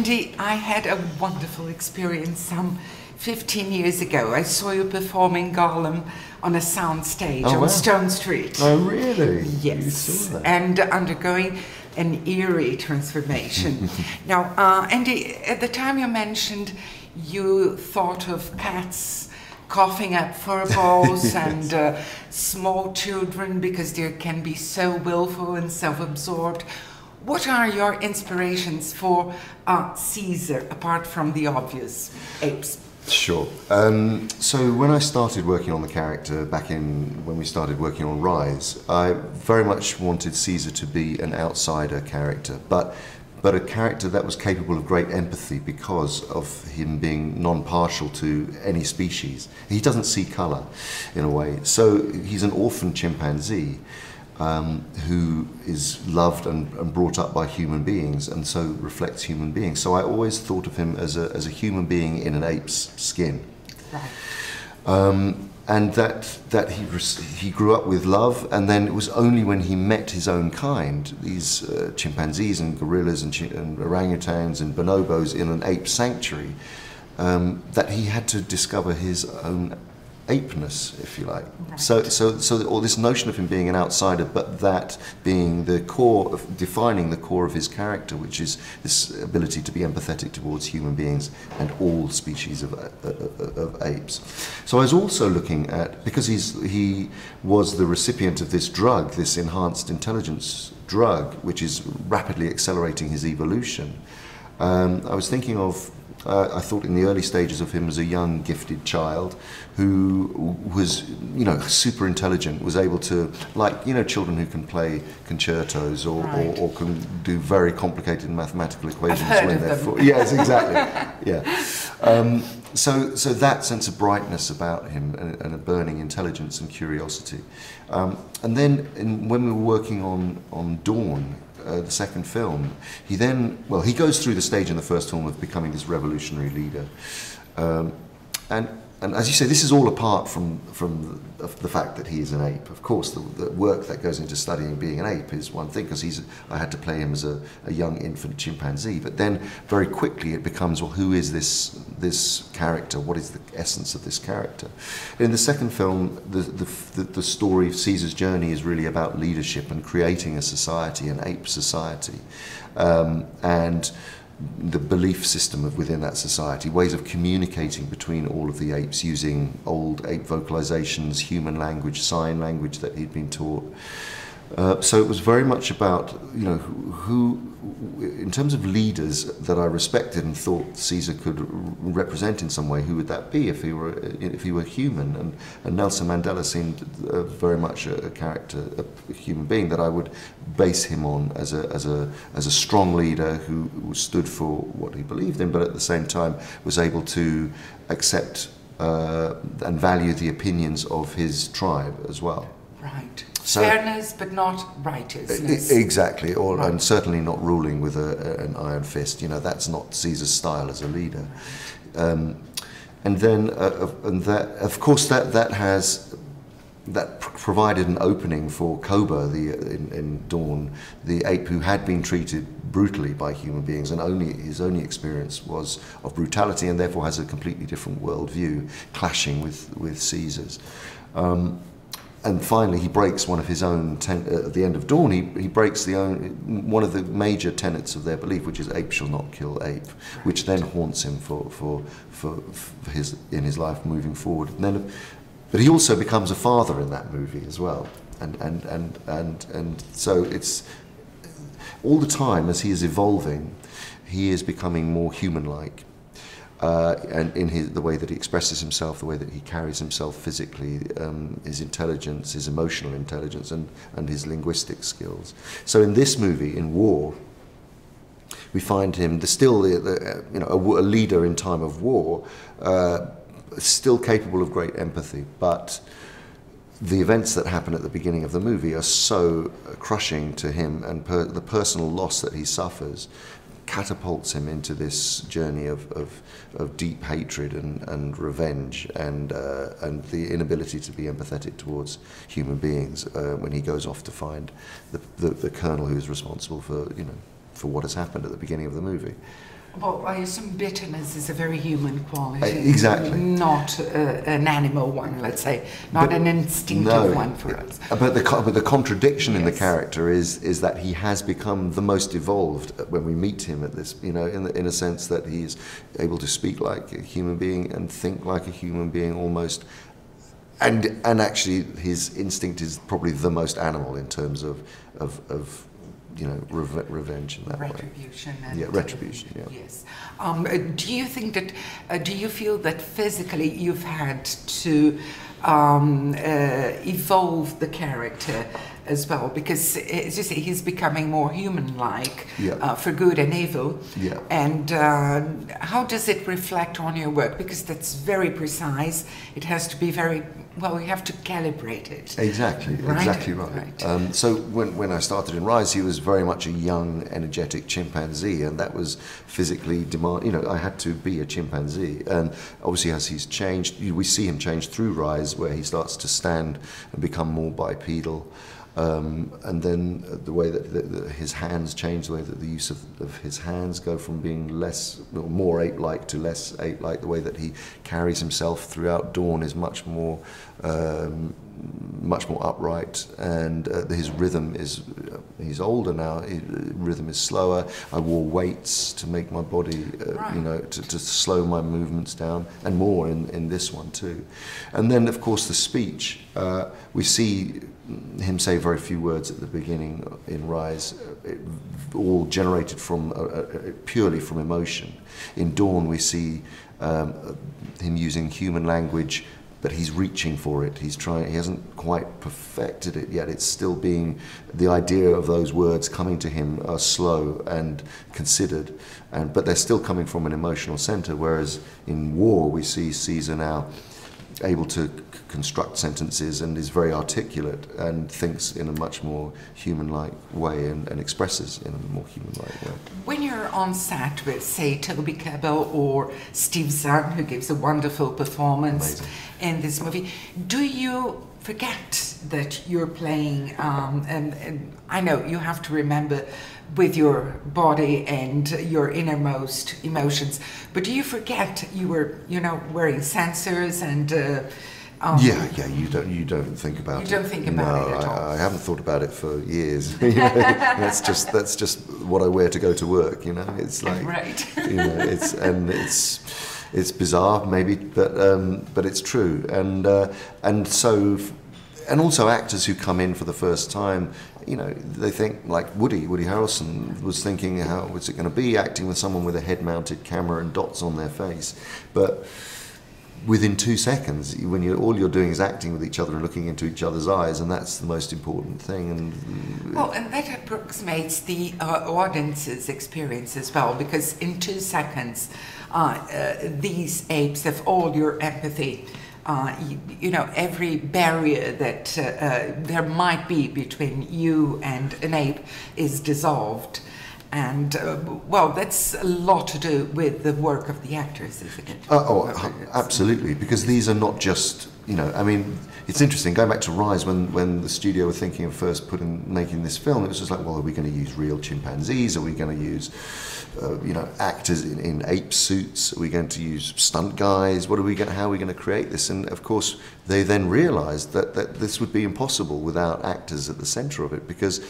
Andy, I had a wonderful experience some 15 years ago. I saw you performing Gollum on a sound stage on Stone Street. Oh, really? Yes. You saw that? And undergoing an eerie transformation. Now, Andy, at the time you mentioned you thought of cats coughing up fur balls and small children because they can be so willful and self-absorbed. What are your inspirations for Caesar, apart from the obvious apes? Sure. So when I started working on the character when we started working on Rise, I very much wanted Caesar to be an outsider character, but a character that was capable of great empathy because of him being non-partial to any species. He doesn't see colour, in a way. So he's an orphan chimpanzee who is loved and brought up by human beings, and so reflects human beings. So I always thought of him as a human being in an ape's skin. Right. And that he grew up with love, and then it was only when he met his own kind, these chimpanzees and gorillas and orangutans and bonobos in an ape sanctuary, that he had to discover his own apeness, if you like. Right. So all this notion of him being an outsider, but that being the core of defining the core of his character, which is this ability to be empathetic towards human beings and all species of apes. So I was also looking at, because he was the recipient of this drug, this enhanced intelligence drug, which is rapidly accelerating his evolution. I was thinking of I thought in the early stages of him as a young, gifted child who was, super intelligent, was able to, like, children who can play concertos or can do very complicated mathematical equations when they're four. Yes, exactly. Yeah. So that sense of brightness about him and a burning intelligence and curiosity. And then when we were working on Dawn, the second film, he goes through the stage in the first film of becoming this revolutionary leader, and as you say, this is all apart from the fact that he is an ape. Of course, the work that goes into studying being an ape is one thing, because I had to play him as a young infant chimpanzee. But then very quickly it becomes, well, who is this character? What is the essence of this character? In the second film, the story of Caesar's journey is really about leadership and creating a society, an ape society, and the belief system within that society, ways of communicating between all of the apes using old ape vocalizations, human language, sign language that he'd been taught. So it was very much about, who, in terms of leaders that I respected and thought Caesar could represent in some way, who would that be if he were human? And Nelson Mandela seemed very much a character, a human being that I would base him on as a strong leader who stood for what he believed in, but at the same time was able to accept and value the opinions of his tribe as well. Right. So, fairness, but not righteousness. Exactly, and certainly not ruling with an iron fist. That's not Caesar's style as a leader. And then, of course, that provided an opening for Koba, in Dawn, the ape who had been treated brutally by human beings, and his only experience was of brutality, and therefore has a completely different worldview, clashing with Caesar's. And finally, he breaks one of his own, at the end of Dawn, he breaks one of the major tenets of their belief, which is ape shall not kill ape, which then haunts him in his life moving forward. But he also becomes a father in that movie as well. And so it's all the time, as he is evolving, he is becoming more human-like. And in the way that he expresses himself, the way that he carries himself physically, his intelligence, his emotional intelligence, and his linguistic skills. So in this movie, in War, we find him still a leader in time of war, still capable of great empathy, but the events that happen at the beginning of the movie are so crushing to him, and the personal loss that he suffers catapults him into this journey of deep hatred and revenge and the inability to be empathetic towards human beings when he goes off to find the colonel who is responsible for what has happened at the beginning of the movie. Well, I assume bitterness is a very human quality. Exactly. Not an animal one, let's say. Not an instinctive one for us. But the contradiction in the Yes. character is that he has become the most evolved when we meet him at this, you know, in a sense that he's able to speak like a human being and think like a human being almost. And actually his instinct is probably the most animal in terms of you know, revenge in that Retribution. way. And, Yeah, retribution, yeah. Yes. Do you think that, do you feel that physically you've had to evolve the character as well? Because, as you say, he's becoming more human-like, Yeah. for good and evil. Yeah. And how does it reflect on your work? Because that's very precise. It has to be very, well, we have to calibrate it. Exactly, Right? exactly right. So when I started in Rise, he was very much a young, energetic chimpanzee, and that was physically demand. You know, I had to be a chimpanzee, and obviously as he's changed, we see him change through Rise, where he starts to stand and become more bipedal. And then the way that his hands change, the way that the use of his hands go from being more ape-like to less ape-like, the way that he carries himself throughout Dawn is much more upright, and his rhythm is, he's older now, his rhythm is slower. I wore weights to make my body, you know, to slow my movements down, and more in this one too. And then of course the speech, we see him say very few words at the beginning in Rise, all generated from purely from emotion. In Dawn we see him using human language, but he's reaching for it. He's trying. He hasn't quite perfected it yet. It's still being, the idea of those words coming to him are slow and considered, but they're still coming from an emotional center. Whereas in War, we see Caesar now able to construct sentences and is very articulate and thinks in a much more human-like way and expresses in a more human-like way. When you're on set with, say, Toby Kebbell or Steve Zahn, who gives a wonderful performance in this movie, do you forget that you're playing, and I know you have to remember with your body and your innermost emotions, but do you forget you were, you know, wearing sensors and you don't think about it. You don't think about it at all. I haven't thought about it for years. You know, that's just what I wear to go to work. You know, it's like, right. You know, it's bizarre maybe, but it's true. And also actors who come in for the first time, you know, they think, like Woody Harrelson was thinking, how was it going to be acting with someone with a head-mounted camera and dots on their face? But within 2 seconds, when all you're doing is acting with each other and looking into each other's eyes, and that's the most important thing. And that approximates the audience's experience as well, because in 2 seconds, these apes have all your empathy. You know, every barrier that there might be between you and an ape is dissolved. And, well, that's a lot to do with the work of the actors, isn't it? Absolutely, because these are not just, you know, I mean, it's interesting, going back to Rise, when the studio were thinking of first making this film, it was just like, well, are we going to use real chimpanzees? Are we going to use, you know, actors in ape suits? Are we going to use stunt guys? How are we going to create this? And of course, they then realized that this would be impossible without actors at the center of it, because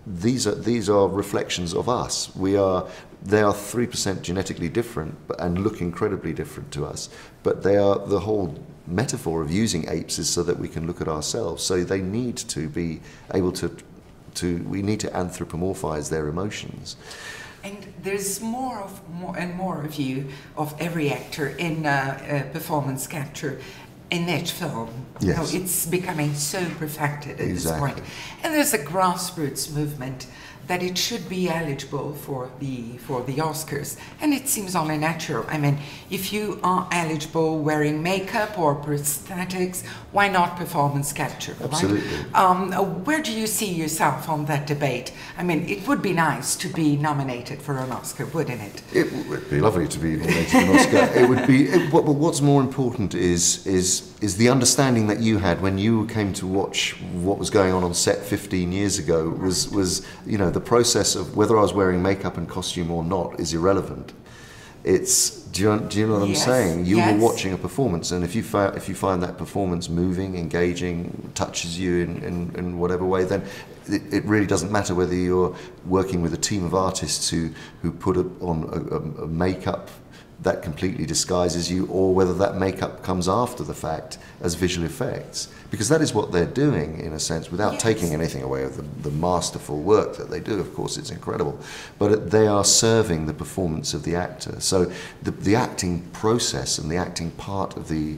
these are reflections of us. They are 3% genetically different and look incredibly different to us, but they are, the whole metaphor of using apes is so that we can look at ourselves. So they need to be able we need to anthropomorphize their emotions. And there's more and more of you, of every actor in performance capture in each film. Yes. You know, it's becoming so perfected at Exactly. this point. And there's a grassroots movement that it should be eligible for the Oscars, and it seems only natural. I mean, if you are eligible wearing makeup or prosthetics, why not performance capture? Absolutely. Right? Where do you see yourself on that debate? I mean, it would be nice to be nominated for an Oscar, wouldn't it? It would be lovely to be nominated for an Oscar. It would be. What's more important is the understanding that you had when you came to watch what was going on set 15 years ago. Was you know, the process of whether I was wearing makeup and costume or not is irrelevant. It's, do you know what I'm saying? You were watching a performance, and if you find that performance moving, engaging, touches you in whatever way, then it really doesn't matter whether you're working with a team of artists who put on a makeup that completely disguises you, or whether that makeup comes after the fact as visual effects, because that is what they're doing in a sense, without taking anything away of the masterful work that they do. Of course, it's incredible, but they are serving the performance of the actor. So the acting process and the acting part of the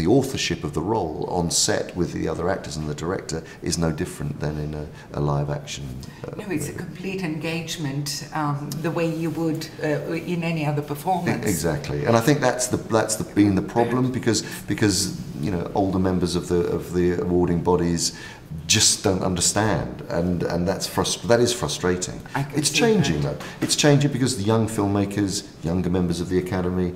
authorship of the role on set with the other actors and the director is no different than in a live action. No, it's a complete engagement, the way you would in any other performance. Exactly, and I think that's been the problem, because you know, older members of the awarding bodies just don't understand, and that is frustrating. It's changing though. It's changing because the young filmmakers, younger members of the Academy,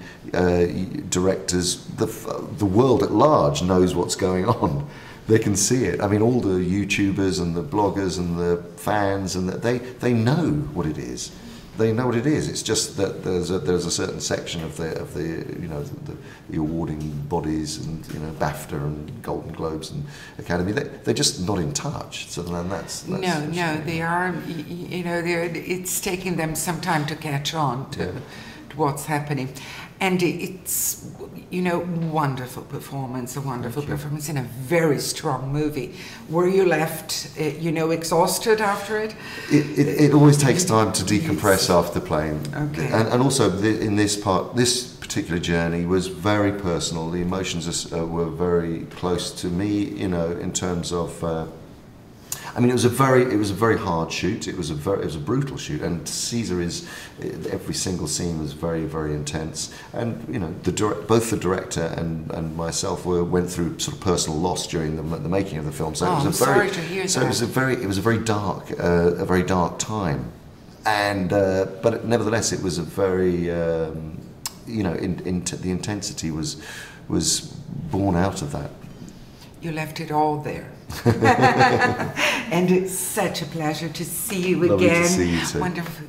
directors, the world at large knows what's going on. They can see it. I mean, all the YouTubers and the bloggers and the fans, and they know what it is. They know what it is. It's just that there's a certain section of the you know, the awarding bodies, and you know, BAFTA and Golden Globes and Academy. They're just not in touch. So then that's no, they are. You know, it's taking them some time to catch on to what's happening. And it's, you know, wonderful performance, a wonderful performance in a very strong movie. Were you left, you know, exhausted after it? It always takes time to decompress after playing. Okay. And also in this particular journey was very personal. The emotions were very close to me, you know, in terms of. I mean, it was a very hard shoot. It was a brutal shoot, and Caesar every single scene was very, very intense. And you know, both the director and myself went through sort of personal loss during the making of the film. So it was sorry to hear that. it was a very dark time, and but nevertheless, it was a very you know, the intensity was born out of that. You left it all there. And it's such a pleasure to see you Lovely again. to see you too. Wonderful.